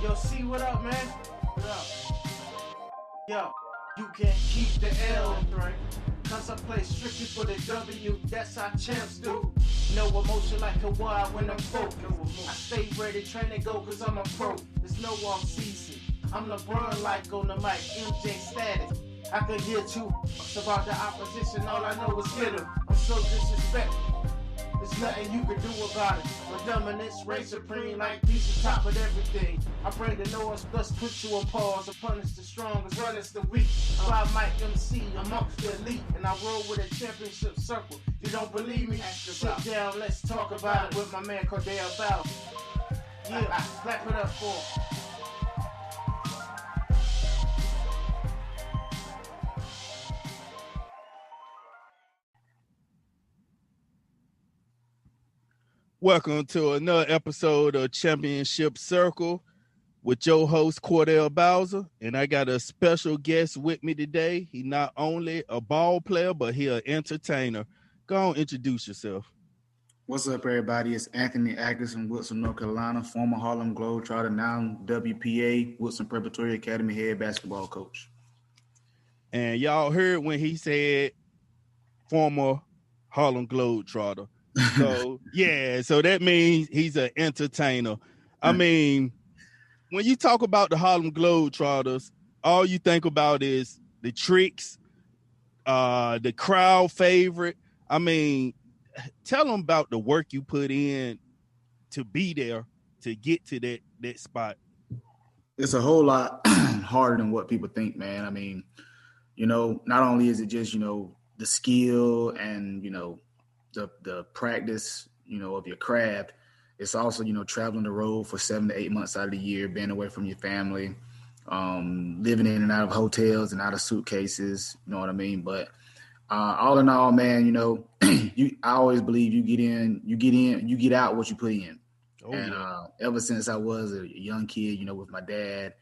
Yo, see what up, man? What up? Yo, you can't keep the L, right? Cause I play strictly for the W, that's how champs do. No emotion like a wild when I'm focused. I stay ready, train and go cause I'm a pro. There's no off season. I'm LeBron like on the mic, MJ status. I can hear two about the opposition, all I know is hit 'em. I'm so disrespectful. There's nothing you can do about it. My dominance reigns supreme like peace on top of everything. I bring the noise, plus put you on pause. I punish the strong as well as the weak. I Mike MC amongst the elite, and I roll with a championship circle. You don't believe me? Sit down, let's talk about it with my man Cordell Bowser. Yeah, clap it up for him. Welcome to another episode of Championship Circle with your host, Cordell Bowser. And I got a special guest with me today. He not only a ball player, but he an entertainer. Go on, introduce yourself. What's up, everybody? It's Ant Atkinson, Woodson, North Carolina, former Harlem Globetrotter, now WPA, Woodson Preparatory Academy head basketball coach. And y'all heard when he said former Harlem Globetrotter. So, yeah, so that means he's an entertainer. I mean, when you talk about the Harlem Globetrotters, all you think about is the tricks, the crowd favorite. I mean, tell them about the work you put in to be there, to get to that spot. It's a whole lot harder than what people think, man. I mean, not only is it just, the skill and, the practice, of your craft. It's also, traveling the road for 7 to 8 months out of the year, being away from your family, living in and out of hotels and out of suitcases, you know what I mean? But all in all, man, I always believe you get out what you put in. Oh, and ever since I was a young kid, with my dad,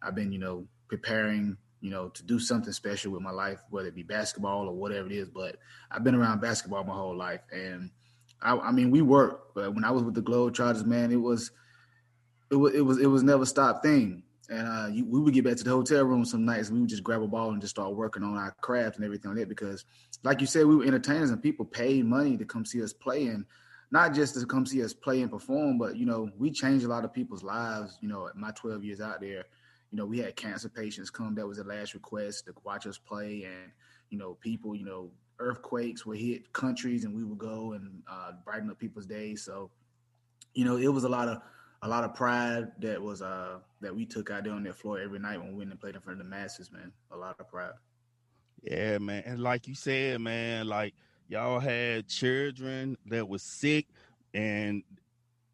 I've been, preparing, to do something special with my life, whether it be basketball or whatever it is. But I've been around basketball my whole life. And I mean, we work, but when I was with the Globetrotters, man, it was never stop thing. And we would get back to the hotel room some nights and we would just grab a ball and just start working on our craft and everything like that. Because like you said, we were entertainers and people paid money to come see us play, and not just to come see us play and perform, but, we changed a lot of people's lives, my 12 years out there. We had cancer patients come. That was the last request to watch us play. And, people, earthquakes would hit countries and we would go and brighten up people's days. So, it was a lot of pride that was that we took out there on that floor every night when we went and played in front of the masses, man. A lot of pride. Yeah, man. And like you said, man, like y'all had children that was sick, and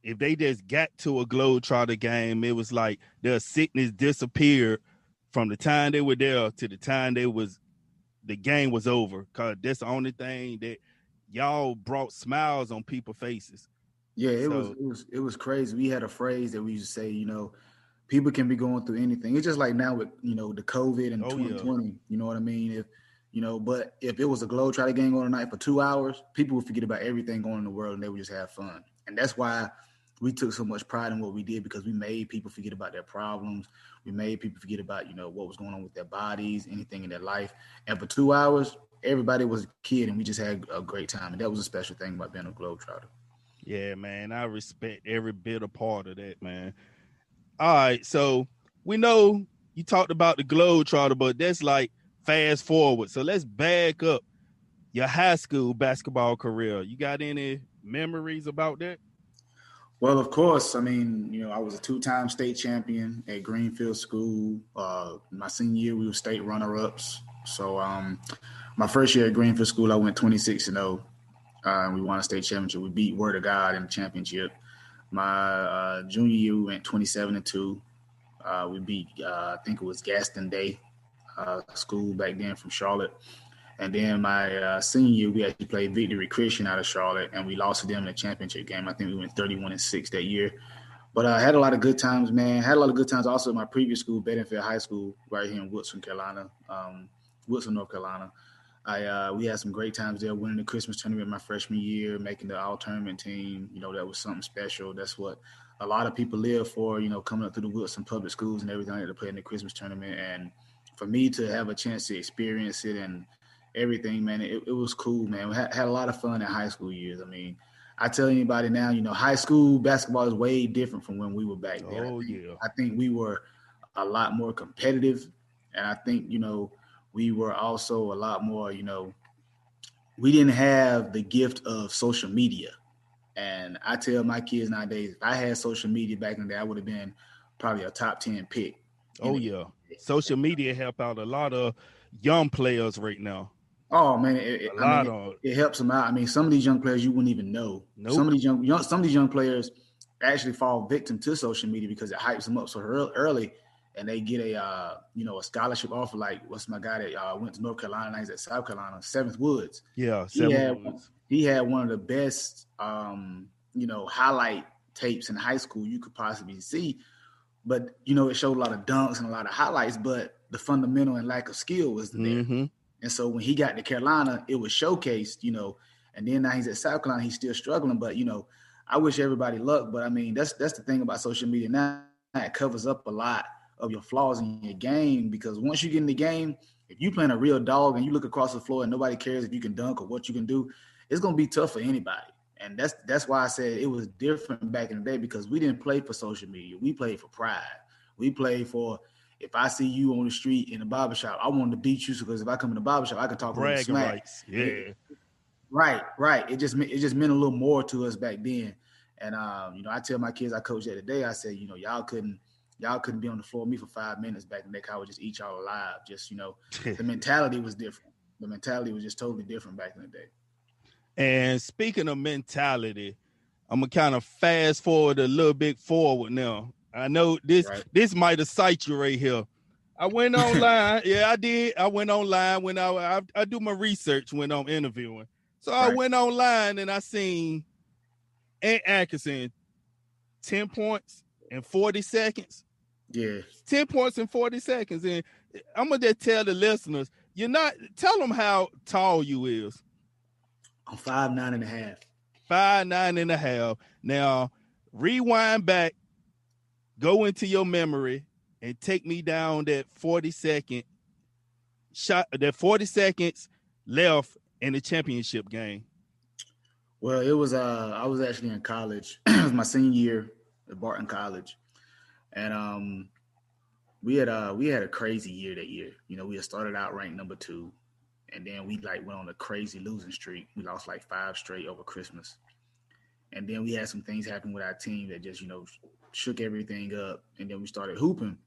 if they just got to a Globetrotter game, it was like their sickness disappeared from the time they were there to the time the game was over. Cause that's the only thing that y'all brought smiles on people's faces. Yeah, it was crazy. We had a phrase that we used to say, people can be going through anything. It's just like now with, the COVID and 2020, yeah. You know what I mean? But if it was a Globetrotter game on tonight for 2 hours, people would forget about everything going on in the world and they would just have fun. And that's why we took so much pride in what we did, because we made people forget about their problems. We made people forget about, what was going on with their bodies, anything in their life. And for 2 hours, everybody was a kid and we just had a great time. And that was a special thing about being a Globetrotter. Yeah, man, I respect every bit of part of that, man. All right, so we know you talked about the Globetrotter, but that's like fast forward. So let's back up your high school basketball career. You got any memories about that? Well, of course. I mean, I was a 2-time state champion at Greenfield School. My senior year, we were state runner-ups. So my first year at Greenfield School, I went 26-0. We won a state championship. We beat Word of God in the championship. My junior year, we went 27-2. We beat, I think it was Gaston Day school back then from Charlotte. And then my senior year, we actually played Victory Christian out of Charlotte, and we lost to them in the championship game. I think we went 31-6 that year. But I had a lot of good times, man. Had a lot of good times also at my previous school, Bedingfield High School, right here in Woodson, North Carolina. We had some great times there, winning the Christmas tournament my freshman year, making the all-tournament team. That was something special. That's what a lot of people live for, coming up through the Wilson public schools and everything like to play in the Christmas tournament. And for me to have a chance to experience it and everything, man, it was cool, man. We had a lot of fun in high school years. I mean, I tell anybody now, high school basketball is way different from when we were back then. I think we were a lot more competitive. And I think, we were also a lot more, we didn't have the gift of social media. And I tell my kids nowadays, if I had social media back in the day, I would have been probably a top 10 pick. Oh, yeah. Social media help out a lot of young players right now. Oh, man, it helps them out. I mean, some of these young players you wouldn't even know. Nope. Some of these young players actually fall victim to social media because it hypes them up so early, and they get a scholarship offer. Like, what's my guy that went to North Carolina, now he's at South Carolina, Seventh Woods. Yeah, Woods. He had one of the best, highlight tapes in high school you could possibly see. But, it showed a lot of dunks and a lot of highlights, but the fundamental and lack of skill was there. Mm-hmm. And so when he got to Carolina, it was showcased, and then now he's at South Carolina, he's still struggling. But, I wish everybody luck. But, I mean, that's the thing about social media now. It covers up a lot of your flaws in your game, because once you get in the game, if you're playing a real dog and you look across the floor and nobody cares if you can dunk or what you can do, it's going to be tough for anybody. And that's why I said it was different back in the day, because we didn't play for social media. We played for pride. We played for, if I see you on the street in a barbershop, I want to beat you, because if I come in the barbershop, I can talk a little smack. Rights. Yeah. Right. It just meant a little more to us back then. And I tell my kids I coached that today, I said, y'all couldn't be on the floor with me for 5 minutes back in the day. I would just eat y'all alive. Just, the mentality was different. The mentality was just totally different back in the day. And speaking of mentality, I'm going to kind of fast forward a little bit forward now. I know this might excite you right here. I went online. Yeah, I did. I went online when I do my research when I'm interviewing. So I went online and I seen Ant Atkinson, 10 points in 40 seconds. Yeah. 10 points in 40 seconds. And I'm going to just tell the listeners, tell them how tall you is. I'm 5'9.5". 5'9.5". Now, rewind back, go into your memory, and take me down that 40-second shot, that 40 seconds left in the championship game. Well, it was I was actually in college. It was my senior year at Barton College, and we had a crazy year that year. We had started out ranked number 2. And then we went on a crazy losing streak. We lost 5 straight over Christmas. And then we had some things happen with our team that just, shook everything up. And then we started hooping.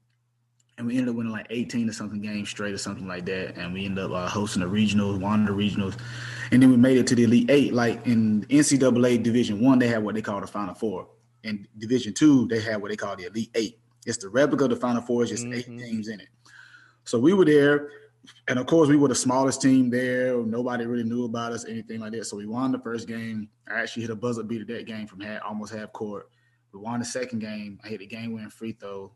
And we ended up winning 18 or something games straight or something like that. And we ended up hosting the regionals, won the regionals. And then we made it to the Elite 8. Like in NCAA Division 1, they had what they call the Final Four. In Division 2, they had what they call the Elite 8. It's the replica of the Final Four. It's just 8 teams in it. So we were there. And, of course, we were the smallest team there. Nobody really knew about us, anything like that. So we won the first game. I actually hit a buzzer beater that game from almost half court. We won the second game. I hit a game-winning free throw.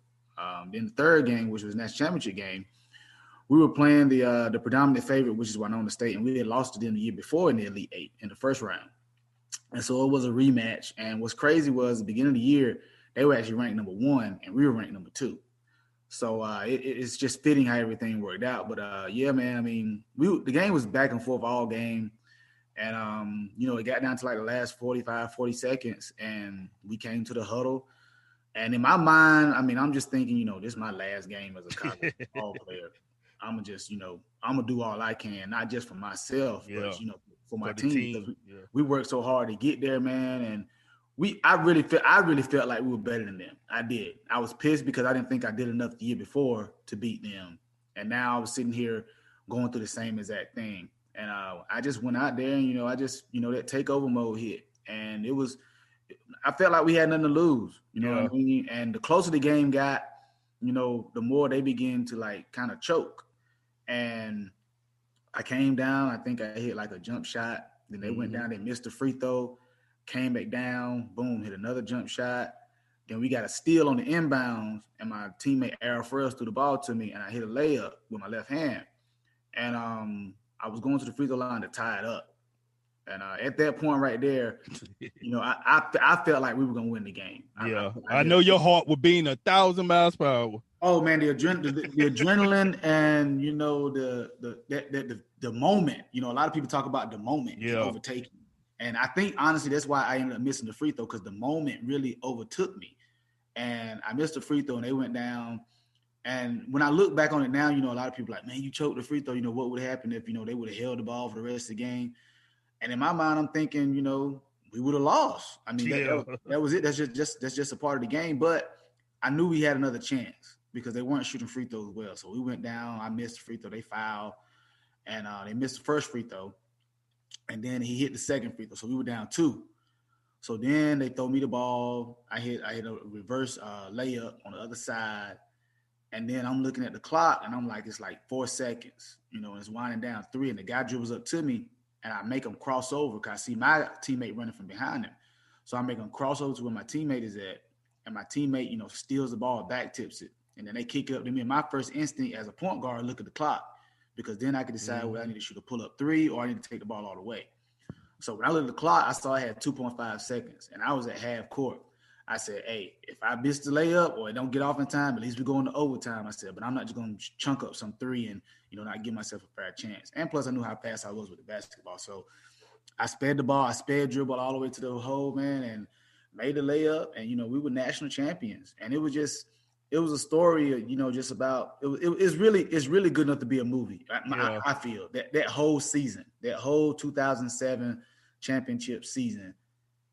Then the third game, which was the national championship game, we were playing the predominant favorite, which is Winona State, and we had lost to them the year before in the Elite 8 in the first round. And so it was a rematch. And what's crazy was at the beginning of the year, they were actually ranked number 1, and we were ranked number 2. So it's just fitting how everything worked out. But, yeah, man, I mean, the game was back and forth all game. And, it got down to the last 45, 40 seconds, and we came to the huddle. And in my mind, I mean, I'm just thinking, this is my last game as a college ball player. I'm going to just, I'm going to do all I can, not just for myself, but, for my team. We worked so hard to get there, man. And I really felt like we were better than them. I did. I was pissed because I didn't think I did enough the year before to beat them. And now I was sitting here going through the same exact thing. And I just went out there and, that takeover mode hit. And I felt like we had nothing to lose, what I mean? And the closer the game got, the more they began to kind of choke. And I came down. I think I hit a jump shot. Then they went down. They missed the free throw. Came back down, boom, hit another jump shot. Then we got a steal on the inbounds, and my teammate Aaron Ferrell threw the ball to me, and I hit a layup with my left hand. And I was going to the free throw line to tie it up. And at that point right there, you know, I felt like we were gonna win the game. Yeah, I know your heart would be in 1,000 miles per hour. Oh man, the adrenaline, and you know the moment. You know, a lot of people talk about the moment overtaking, and I think honestly that's why I ended up missing the free throw, because the moment really overtook me, and I missed the free throw, and they went down. And when I look back on it now, you know, a lot of people are like, man, you choked the free throw. You know, what would happen if, you know, they would have held the ball for the rest of the game? And in my mind, I'm thinking, you know, we would have lost. I mean, that was it. That's just a part of the game. But I knew we had another chance because they weren't shooting free throws well. So we went down. I missed the free throw. They fouled, and they missed the first free throw. And then he hit the second free throw. So we were down 2. So then they throw me the ball. I hit a reverse layup on the other side. And then I'm looking at the clock, and I'm like, it's like 4 seconds, you know, and it's winding down 3. And the guy dribbles up to me, and I make him cross over because I see my teammate running from behind him. So I make him cross over to where my teammate is at, and my teammate, you know, steals the ball, back tips it. And then they kick it up to me. And my first instinct as a point guard, look at the clock, because then I can decide whether I need to shoot a pull-up 3 or I need to take the ball all the way. So when I looked at the clock, I saw I had 2.5 seconds, and I was at half court. I said, hey, if I miss the layup or I don't get off in time, at least we go into overtime. I said, but I'm not just going to chunk up some 3 and, you know, not give myself a fair chance. And plus, I knew how fast I was with the basketball. So I sped the ball. I sped dribble all the way to the hole, man, and made the layup. And, you know, we were national champions. And it was a story, you know, just about it's really good enough to be a movie. I feel that whole season, that whole 2007 championship season.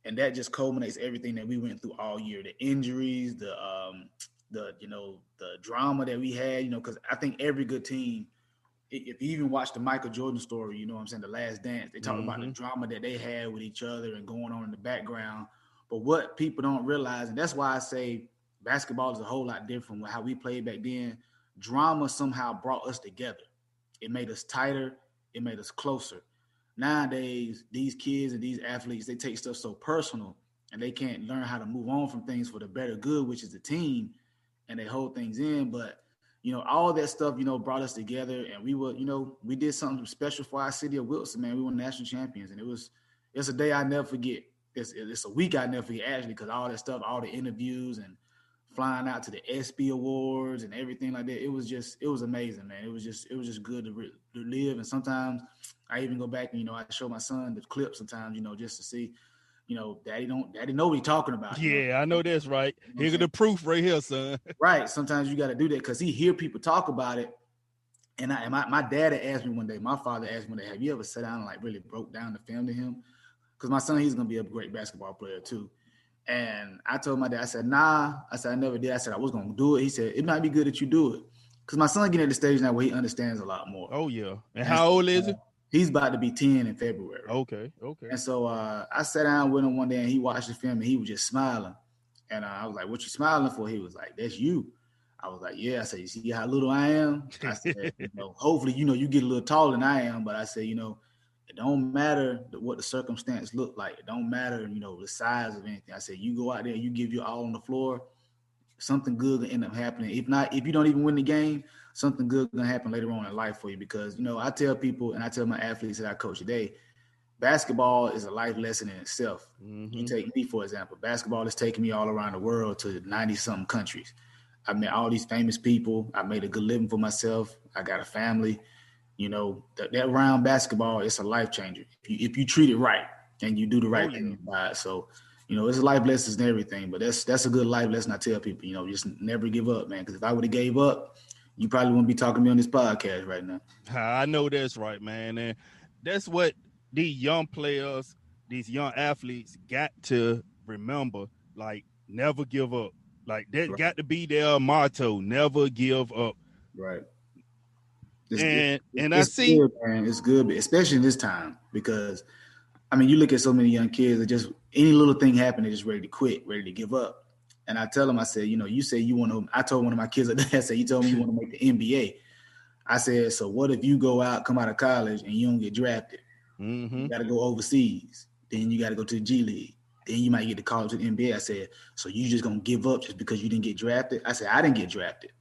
And that just culminates everything that we went through all year, the injuries, the drama that we had, you know, because I think every good team, if you even watch the Michael Jordan story, you know what I'm saying, The Last Dance, they talk about the drama that they had with each other and going on in the background. But what people don't realize, and that's why I say basketball is a whole lot different from how we played back then, drama somehow brought us together. It made us tighter. It made us closer. Nowadays, these kids and these athletes, they take stuff so personal, and they can't learn how to move on from things for the better good, which is the team, and they hold things in. But, you know, all that stuff, you know, brought us together, and we were, you know, we did something special for our city of Wilson, man. We were national champions, and it's a day I never forget. It's a week I never forget, actually, because all that stuff, all the interviews and flying out to the ESPY Awards and everything like that. It was amazing, man. It was just good to live. And sometimes I even go back and, you know, I show my son the clip sometimes, you know, just to see, you know, daddy know what he's talking about. Yeah, know? I know that's right. You know, here's the proof right here, son. Right. Sometimes you got to do that because he hear people talk about it. And my dad had asked me one day, my father asked me one day, have you ever sat down and like really broke down the film to him? Because my son, he's going to be a great basketball player too. And I told my dad, I said, nah. I said, I never did. I said, I was going to do it. He said, it might be good that you do it. Because my son getting at the stage now where he understands a lot more. Oh, yeah. And how old is he? He's about to be 10 in February. Okay. And so I sat down with him one day, and he watched the film, and he was just smiling. And I was like, what you smiling for? He was like, that's you. I was like, yeah. I said, you see how little I am? I said, you know, hopefully, you know, you get a little taller than I am. But I said, you know, it don't matter what the circumstance look like. It don't matter, you know, the size of anything. I said, you go out there, you give your all on the floor, something good will end up happening. If you don't even win the game, something good gonna happen later on in life for you. Because, you know, I tell people, and I tell my athletes that I coach today, basketball is a life lesson in itself. You take me, for example. Basketball has taken me all around the world to 90-something countries. I met all these famous people. I made a good living for myself. I got a family. You know, that round basketball, it's a life changer. If you treat it right and you do the right thing by it. So, you know, it's life lessons and everything, but that's a good life lesson I tell people, you know, just never give up, man. Because if I would have gave up, you probably wouldn't be talking to me on this podcast right now. I know that's right, man. And that's what these young players, these young athletes got to remember, like, never give up. Like, that got to be their motto, never give up. Right. I see, good, man. It's good, especially in this time, because I mean, you look at so many young kids that just any little thing happen, they're just ready to quit, ready to give up. And I tell them, I said, you know, you say you want to. I told one of my kids that I said, you told me you want to make the NBA. I said, so what if you come out of college and you don't get drafted? You got to go overseas. Then you got to go to the G League. Then you might get the call to the NBA. I said, so you just gonna give up just because you didn't get drafted? I said, I didn't get drafted.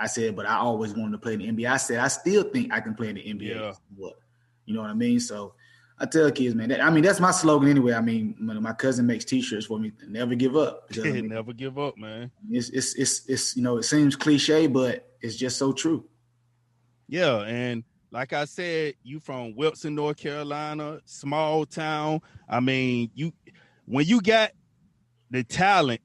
I said, but I always wanted to play in the NBA. I said, I still think I can play in the NBA. Yeah. You know what I mean? So I tell kids, man. That's my slogan anyway. I mean, when my cousin makes T-shirts for me, never give up. Because, Never give up, man. It's it seems cliche, but it's just so true. Yeah, and like I said, you from Wilson, North Carolina, small town. I mean, when you got the talent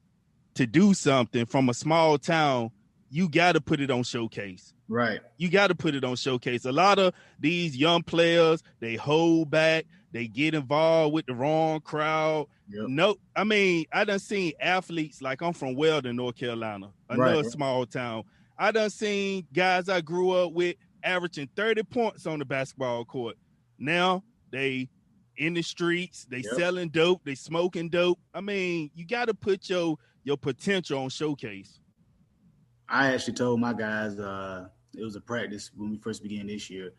to do something from a small town, you got to put it on showcase. Right. You got to put it on showcase. A lot of these young players, they hold back. They get involved with the wrong crowd. Yep. No, I mean, I done seen athletes, like I'm from Weldon, North Carolina, another small town. I done seen guys I grew up with averaging 30 points on the basketball court. Now they in the streets, they selling dope, they smoking dope. I mean, you got to put your potential on showcase. I actually told my guys, it was a practice when we first began this year.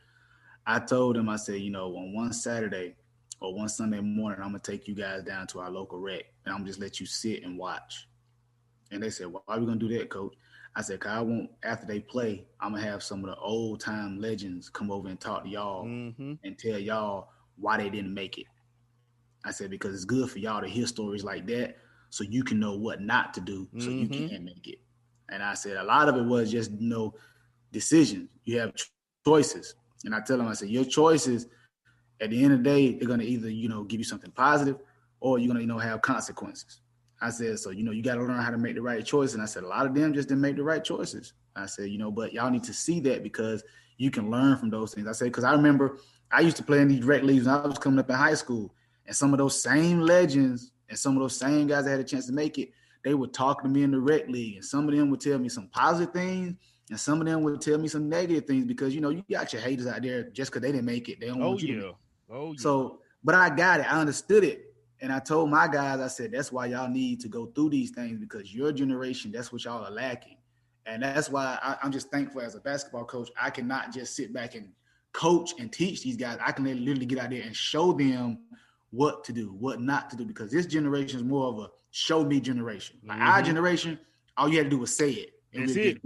I told them, I said, on one Saturday or one Sunday morning, I'm going to take you guys down to our local rec, and I'm just let you sit and watch. And they said, why are we going to do that, coach? I said, because I want, after they play, I'm going to have some of the old-time legends come over and talk to y'all and tell y'all why they didn't make it. I said, because it's good for y'all to hear stories like that so you can know what not to do so you can make it. And I said, a lot of it was just, decisions. You have choices. And I tell them, I said, your choices, at the end of the day, they're going to either, give you something positive or you're going to, have consequences. I said, so, you got to learn how to make the right choice. And I said, a lot of them just didn't make the right choices. I said, but y'all need to see that because you can learn from those things. I said, because I remember I used to play in these rec leagues when I was coming up in high school. And some of those same legends and some of those same guys that had a chance to make it, they would talk to me in the rec league. And some of them would tell me some positive things. And some of them would tell me some negative things because, you got your haters out there just because they didn't make it. They don't want you to make it. Oh, yeah. So, but I got it. I understood it. And I told my guys, I said, that's why y'all need to go through these things because your generation, that's what y'all are lacking. And that's why I'm just thankful as a basketball coach. I cannot just sit back and coach and teach these guys. I can literally get out there and show them what to do, what not to do, because this generation is more of a show me generation. Like our generation, all you had to do was say it. That's it.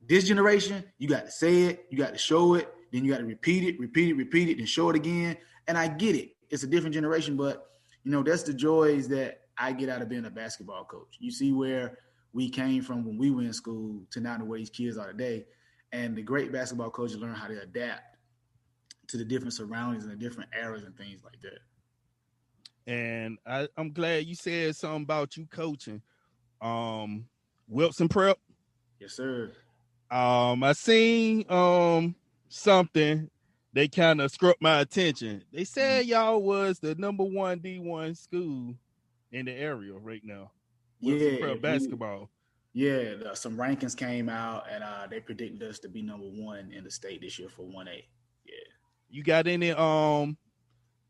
This generation, you got to say it, you got to show it, then you got to repeat it, then show it again. And I get it. It's a different generation, but, that's the joys that I get out of being a basketball coach. You see where we came from when we were in school to now the way these kids are today. And the great basketball coaches learn how to adapt to the different surroundings and the different eras and things like that. And I'm glad you said something about you coaching. Wilson Prep. Yes, sir. I seen something they kind of struck my attention. They said y'all was the number 1 D1 school in the area right now. Wilson Prep basketball. Some rankings came out and they predicted us to be number 1 in the state this year for 1A. Yeah. You got any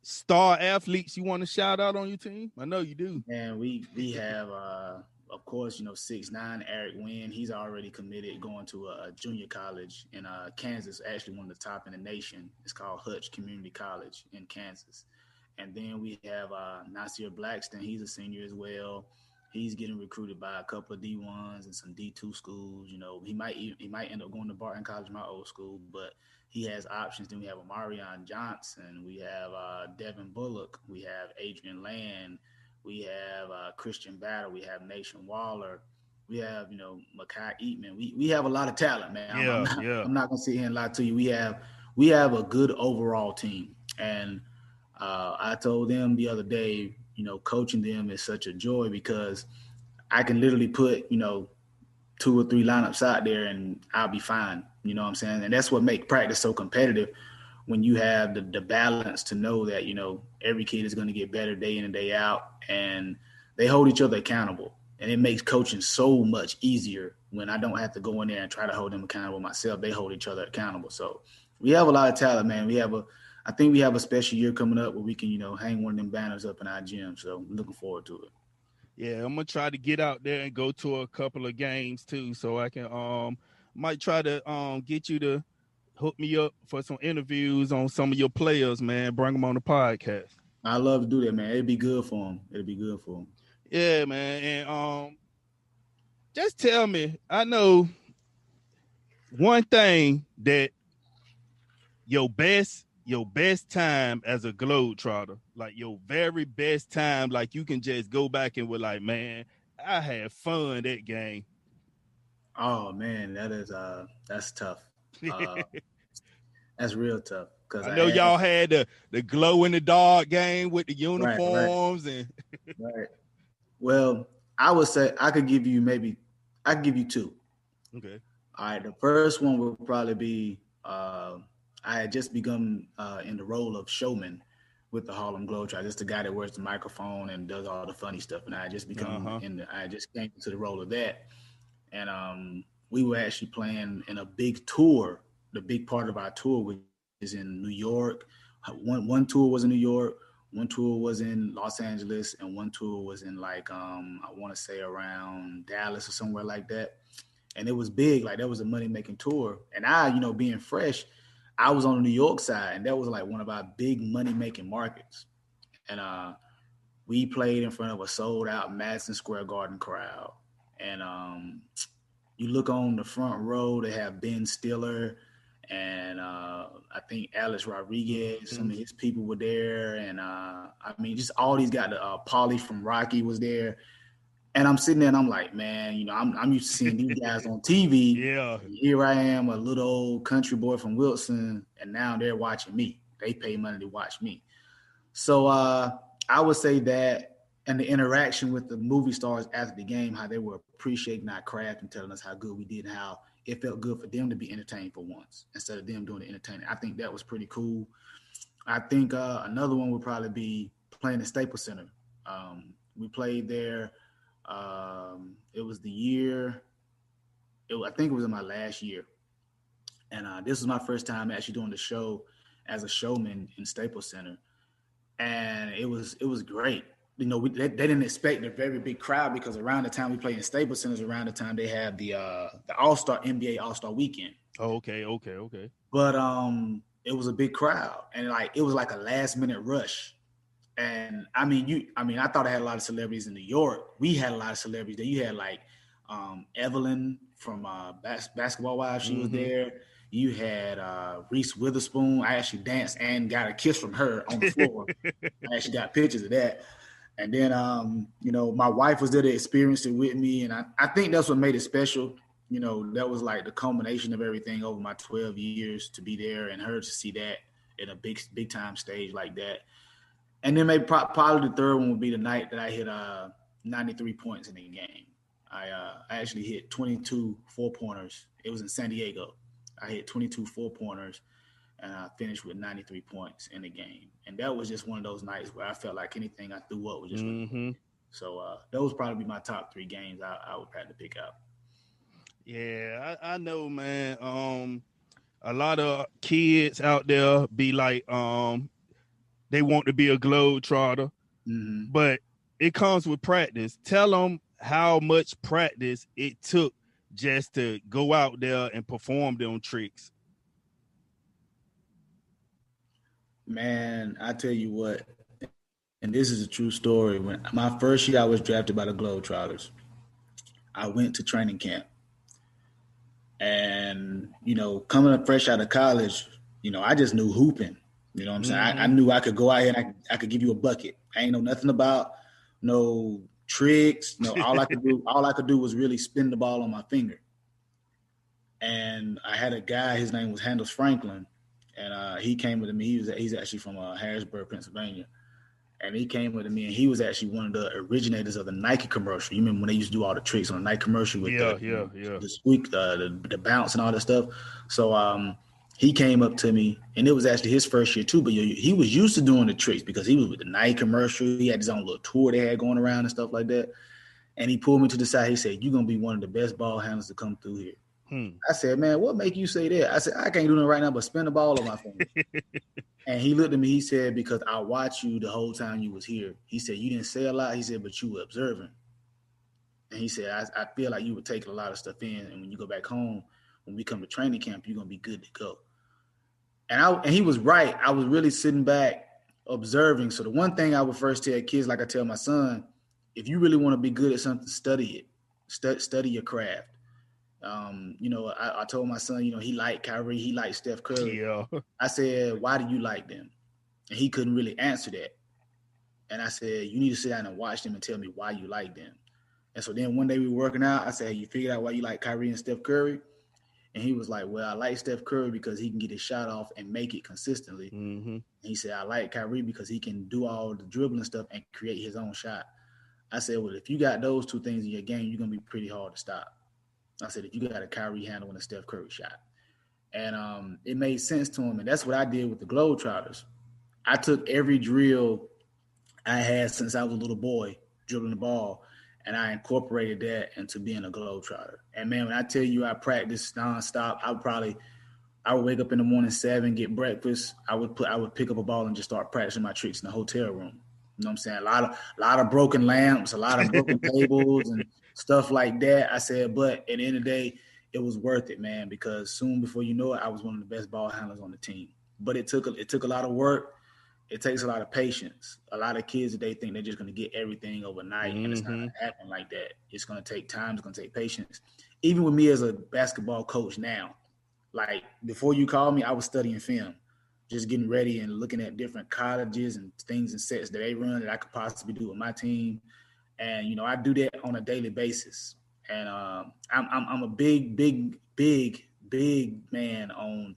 star athletes you want to shout out on your team? I know you do. And we have of course, 6'9", Eric Wynn. He's already committed going to a junior college in Kansas, actually one of the top in the nation. It's called Hutch Community College in Kansas. And then we have Nasir Blackston. He's a senior as well. He's getting recruited by a couple of D1s and some D2 schools. He might end up going to Barton College, my old school, but he has options. Then we have Amarion Johnson. We have Devin Bullock. We have Adrian Land. We have Christian Battle. We have Nation Waller. We have, Makai Eatman. We have a lot of talent, man. I'm not going to sit here and lie to you. We have a good overall team. And I told them the other day, coaching them is such a joy because I can literally put, 2 or 3 lineups out there and I'll be fine. You know what I'm saying? And that's what makes practice so competitive when you have the balance to know that, every kid is going to get better day in and day out and they hold each other accountable. And it makes coaching so much easier when I don't have to go in there and try to hold them accountable myself. They hold each other accountable. So we have a lot of talent, man. I think we have a special year coming up where we can, hang one of them banners up in our gym. So I'm looking forward to it. Yeah, I'm going to try to get out there and go to a couple of games too. So I can, might try to get you to hook me up for some interviews on some of your players, man. Bring them on the podcast. I love to do that, man. It'd be good for them. Yeah, man. And just tell me, I know one thing that your best your best time as a Globetrotter, like your very best time, like you can just go back and be like, man, I had fun that game. Oh man, that's tough. Uh, that's real tough because I I know had y'all had the glow in the dark game with the right. uniforms and Right. Well, I would say I could give you two. okay. All right. The first one would probably be I had just begun in the role of showman with the Harlem Globetrotters, just the guy that wears the microphone and does all the funny stuff. And Uh-huh. I just came into the role of that. And we were actually playing in a big tour. The big part of our tour was in New York. One tour was in New York, one tour was in Los Angeles, and one tour was in like I want to say around Dallas or somewhere like that. And it was big, like that was a money making tour. And being fresh, I was on the New York side, and that was like one of our big money making markets. And we played in front of a sold out Madison Square Garden crowd. And you look on the front row, they have Ben Stiller and I think Alex Rodriguez. Some of his people were there, and I mean, just all these guys. Paulie from Rocky was there, and I'm sitting there and I'm like, man, I'm used to seeing these guys on TV. Yeah. Here I am, a little old country boy from Wilson, and now they're watching me. They pay money to watch me. So I would say that, and the interaction with the movie stars after the game, how they were appreciating our craft and telling us how good we did, and how it felt good for them to be entertained for once instead of them doing the entertaining. I think that was pretty cool. I think another one would probably be playing at Staples Center. We played there. It was the year. I think it was in my last year, and this was my first time actually doing the show as a showman in Staples Center, and it was great. They didn't expect a very big crowd because around the time we played in Staples Center is around the time they have the All-Star NBA All-Star Weekend. Oh, okay. But it was a big crowd, and like it was like a last minute rush. And I thought I had a lot of celebrities in New York. We had a lot of celebrities there. You had like Evelyn from Basketball Wives. She was there. You had Reese Witherspoon. I actually danced and got a kiss from her on the floor. I actually got pictures of that. And then, my wife was there to experience it with me. And I think that's what made it special. That was like the culmination of everything over my 12 years to be there and her to see that in a big time stage like that. And then maybe probably the third one would be the night that I hit 93 points in the game. I actually hit 22 4-pointers. It was in San Diego. I hit 22 4-pointers, and I finished with 93 points in the game. And that was just one of those nights where I felt like anything I threw up was just really good. So those would probably be my top 3 games I would have to pick out. Yeah, I know, man. A lot of kids out there be like, they want to be a Globetrotter, but it comes with practice. Tell them how much practice it took just to go out there and perform them tricks. Man, I tell you what, and this is a true story. When my first year I was drafted by the Globetrotters, I went to training camp. And, coming up fresh out of college, I just knew hooping. You know what I'm saying? I knew I could go out here and I could give you a bucket. I ain't know nothing about no tricks. All I could do was really spin the ball on my finger. And I had a guy, his name was Handles Franklin, and he came with me. He's actually from Harrisburg, Pennsylvania. And he came with me, and he was actually one of the originators of the Nike commercial. You remember when they used to do all the tricks on the Nike commercial with the squeak, the bounce, and all that stuff. So he came up to me, and it was actually his first year too. But he was used to doing the tricks because he was with the Nike commercial. He had his own little tour they had going around and stuff like that. And he pulled me to the side. He said, "You're gonna be one of the best ball handlers to come through here." I said, "Man, what make you say that?" I said, "I can't do nothing right now but spin the ball on my finger." And he looked at me. He said, "Because I watched you the whole time you was here." He said, "You didn't say a lot." He said, "But you were observing." And he said, I feel like you were taking a lot of stuff in. And when you go back home, when we come to training camp, you're going to be good to go." And he was right. I was really sitting back observing. So the one thing I would first tell kids, like I tell my son, if you really want to be good at something, study it. Study your craft. I told my son, he liked Kyrie, he liked Steph Curry. Yeah. I said, why do you like them? And he couldn't really answer that. And I said, you need to sit down and watch them and tell me why you like them. And so then one day we were working out. I said, hey, you figured out why you like Kyrie and Steph Curry? And he was like, well, I like Steph Curry because he can get his shot off and make it consistently. Mm-hmm. And he said, I like Kyrie because he can do all the dribbling stuff and create his own shot. I said, well, if you got those two things in your game, you're going to be pretty hard to stop. I said, if you got a Kyrie handle and a Steph Curry shot. And it made sense to him. And that's what I did with the Globetrotters. I took every drill I had since I was a little boy, dribbling the ball, and I incorporated that into being a Globetrotter. And, man, when I tell you I practiced nonstop, I would wake up in the morning 7, get breakfast. I would pick up a ball and just start practicing my tricks in the hotel room. You know what I'm saying? A lot of broken lamps, a lot of broken tables and stuff like that. I said, but at the end of the day, it was worth it, man, because soon before you know it, I was one of the best ball handlers on the team. But it took a lot of work. It takes a lot of patience. A lot of kids, they think they're just going to get everything overnight, and it's not going to happen like that. It's going to take time. It's going to take patience. Even with me as a basketball coach now, like before you called me, I was studying film, just getting ready and looking at different colleges and things and sets that they run that I could possibly do with my team. And, I do that on a daily basis. And I'm a big man on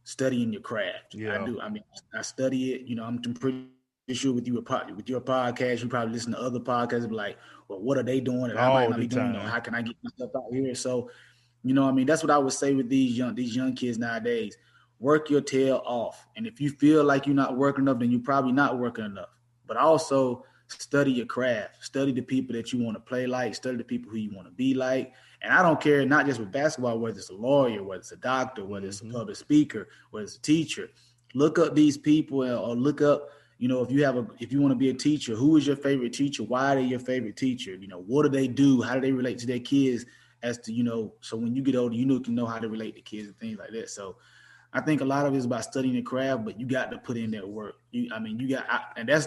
studying your craft. Yeah. I do. I mean, I study it. I'm pretty sure with your podcast, you probably listen to other podcasts and be like, well, what are they doing that I might not be doing? How can I get myself out here? So, that's what I would say with these young kids nowadays. Work your tail off. And if you feel like you're not working enough, then you're probably not working enough. But also study your craft. Study the people that you want to play like. Study the people who you want to be like. And I don't care, not just with basketball, whether it's a lawyer, whether it's a doctor, whether it's a public speaker, whether it's a teacher. Look up these people or look up, if you want to be a teacher, who is your favorite teacher? Why are they your favorite teacher? What do they do? How do they relate to their kids? As to, so when you get older, you can know how to relate to kids and things like that. So I think a lot of it is about studying the craft, but you got to put in that work. And that's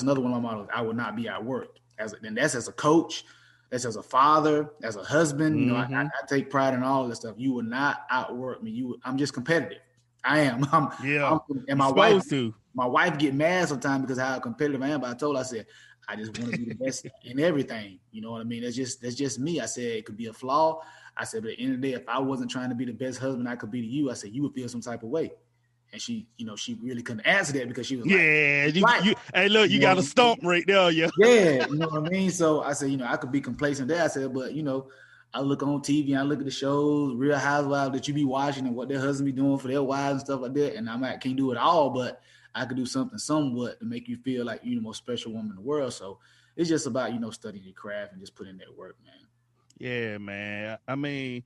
another one of my models. I would not be at work that's as a coach, that's as a father, as a husband. I take pride in all this stuff. You will not outwork me. I'm just competitive. I am. And my wife get mad sometimes because of how competitive I am. But I told her, I said, I just want to be the best in everything. You know what I mean? That's just me. I said it could be a flaw. I said, but at the end of the day, if I wasn't trying to be the best husband I could be to you, I said, you would feel some type of way. And she, she really couldn't answer that because she was hey, look, you got a stump right there, yeah. Yeah, you know what I mean? So I said, I could be complacent there. I said, but, I look on TV and I look at the shows, Real Housewives that you be watching and what their husbands be doing for their wives and stuff like that. And I can't do it all, but I could do something somewhat to make you feel like you're the most special woman in the world. So it's just about, studying your craft and just putting that work, man. Yeah, man. I mean,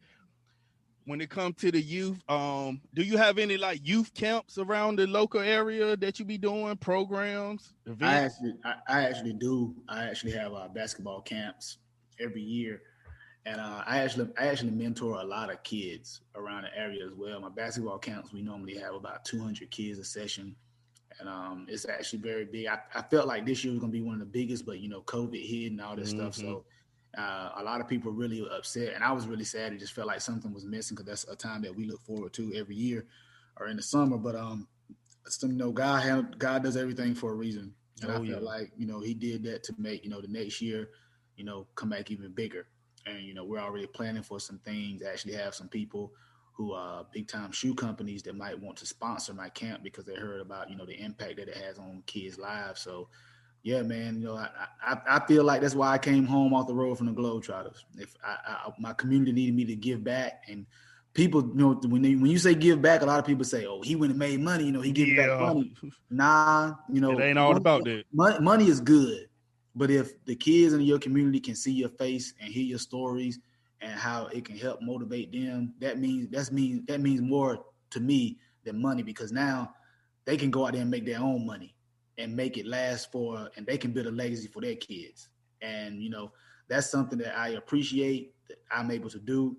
when it comes to the youth, do you have any like youth camps around the local area that you be doing, programs, events? I actually do. I actually have basketball camps every year. And I actually mentor a lot of kids around the area as well. My basketball camps, we normally have about 200 kids a session. And it's actually very big. I felt like this year was going to be one of the biggest, but, COVID hit and all this stuff. So a lot of people really were upset. And I was really sad. It just felt like something was missing because that's a time that we look forward to every year or in the summer. But, God does everything for a reason. And I felt like, he did that to make, the next year, come back even bigger. And, we're already planning for some things. I actually have some people who are big-time shoe companies that might want to sponsor my camp because they heard about, the impact that it has on kids' lives. So, yeah, man, I feel like that's why I came home off the road from the Globetrotters. If my community needed me to give back, and people, when you say give back, a lot of people say, oh, he went and made money, he gave back money. Nah, it ain't all about that. Money is good. But if the kids in your community can see your face and hear your stories and how it can help motivate them, that means more to me than money, because now they can go out there and make their own money and make it last and they can build a legacy for their kids. And, that's something that I appreciate that I'm able to do.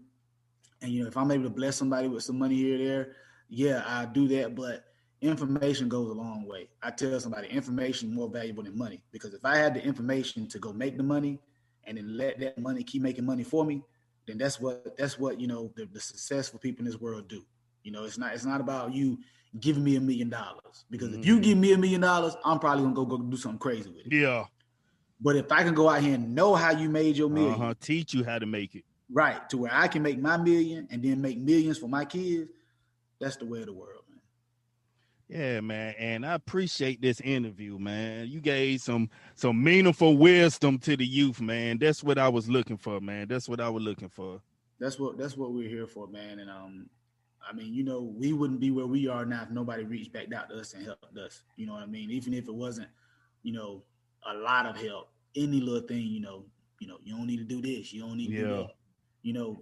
And, if I'm able to bless somebody with some money here or there, yeah, I do that. But information goes a long way. I tell somebody information is more valuable than money, because if I had the information to go make the money and then let that money keep making money for me, then that's what the successful people in this world do. It's not about you giving me $1 million, because if you give me $1 million, I'm probably gonna go do something crazy with it. Yeah. But if I can go out here and know how you made your million, teach you how to make it right, to where I can make my million and then make millions for my kids, that's the way of the world, man. Yeah, man, and I appreciate this interview, man. You gave some meaningful wisdom to the youth, man. That's what I was looking for, man. That's what I was looking for. That's what we're here for, man. And I mean, we wouldn't be where we are now if nobody reached back out to us and helped us. You know what I mean? Even if it wasn't, a lot of help, any little thing, you don't need to do this, you don't need to do that.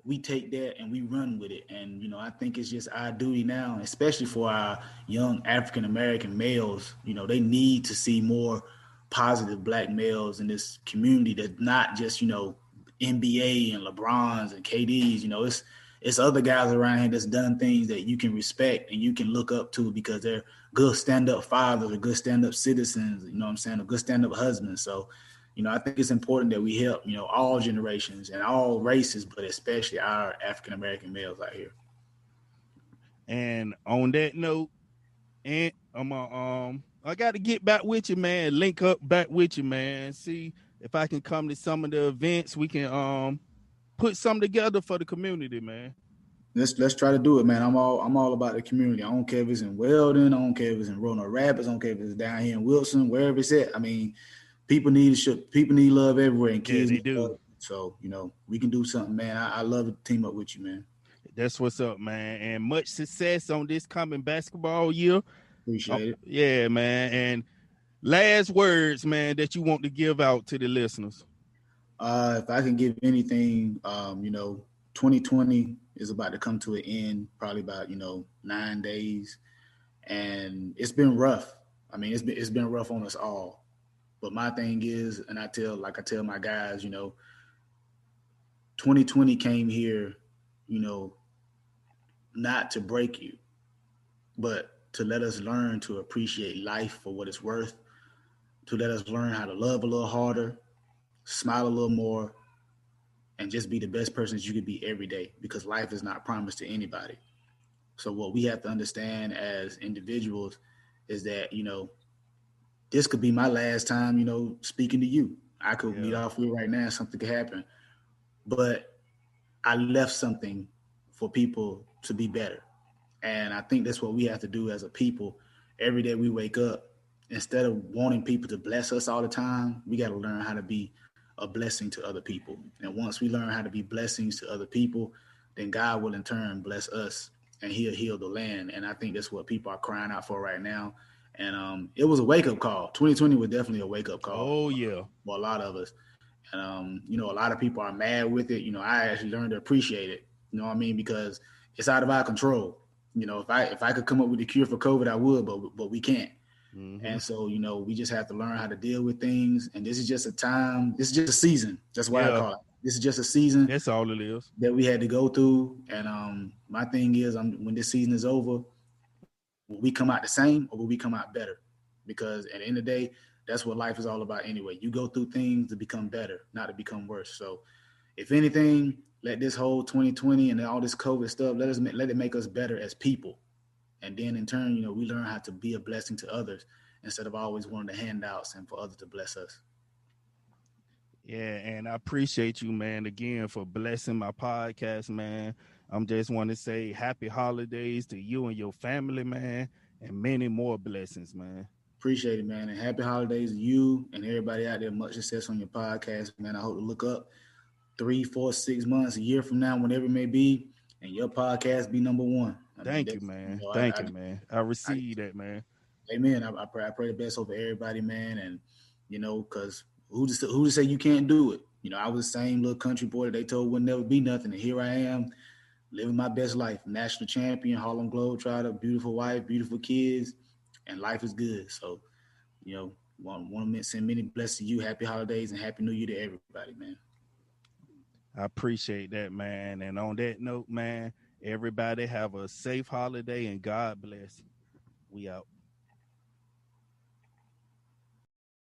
We take that and we run with it. And, I think it's just our duty now, especially for our young African-American males, they need to see more positive Black males in this community that's not just, NBA and LeBrons and KDs. It's other guys around here that's done things that you can respect and you can look up to because they're good stand-up fathers or good stand-up citizens, you know what I'm saying, or good stand-up husbands. So, I think it's important that we help, all generations and all races, but especially our African-American males out here. And on that note, and I got to get back with you, man. Link up back with you, man. See if I can come to some of the events. We can put something together for the community, man. Let's try to do it, man. I'm all about the community. I don't care if it's in Weldon, I don't care if it's in Roanoke Rapids, I don't care if it's down here in Wilson, wherever it's at. I mean, people need love everywhere, and kids need do. love. So, we can do something, man. I love to team up with you, man. That's what's up, man. And much success on this coming basketball year. Appreciate it. Yeah, man. And last words, man, that you want to give out to the listeners. If I can give anything, 2020 is about to come to an end, probably about 9 days, and it's been rough. I mean, it's been rough on us all. But my thing is, and I tell my guys, 2020 came here, not to break you, but to let us learn to appreciate life for what it's worth, to let us learn how to love a little harder, smile a little more, and just be the best person that you could be every day, because life is not promised to anybody. So what we have to understand as individuals is that, this could be my last time, speaking to you. I could meet off here right now, something could happen. But I left something for people to be better. And I think that's what we have to do as a people. Every day we wake up, instead of wanting people to bless us all the time, we got to learn how to be a blessing to other people. And once we learn how to be blessings to other people, then God will in turn bless us and he'll heal the land. And I think that's what people are crying out for right now. And it was a wake-up call. 2020 was definitely a wake-up call. Oh, yeah. For a lot of us. And, a lot of people are mad with it. I actually learned to appreciate it. You know what I mean? Because it's out of our control. If I could come up with a cure for COVID, I would, but we can't. Mm-hmm. And so, we just have to learn how to deal with things. And this is just a time. This is just a season. That's what I call it. This is just a season. That's all it is. That we had to go through. And my thing is, when this season is over, will we come out the same or will we come out better? Because at the end of the day, that's what life is all about anyway. You go through things to become better, not to become worse. So if anything, let this whole 2020 and all this COVID stuff, let it make us better as people. And then in turn, we learn how to be a blessing to others instead of always wanting the handouts and for others to bless us. Yeah, and I appreciate you, man, again, for blessing my podcast, man. I'm just want to say happy holidays to you and your family, man, and many more blessings, man. Appreciate it, man. And happy holidays to you and everybody out there. Much success on your podcast, man. I hope to look up 3, 4, 6 months, a year from now, whenever it may be, and your podcast be number one. Thank you, man. Thank you, man. I receive that, man. Amen. I pray the best over everybody, man. And, because who to say you can't do it? I was the same little country boy that they told would never be nothing. And here I am living my best life. National champion, Harlem Globetrotter, beautiful wife, beautiful kids, and life is good. So, want to send many blessings to you. Happy holidays and happy New Year to everybody, man. I appreciate that, man. And on that note, man, everybody have a safe holiday and God bless. We out.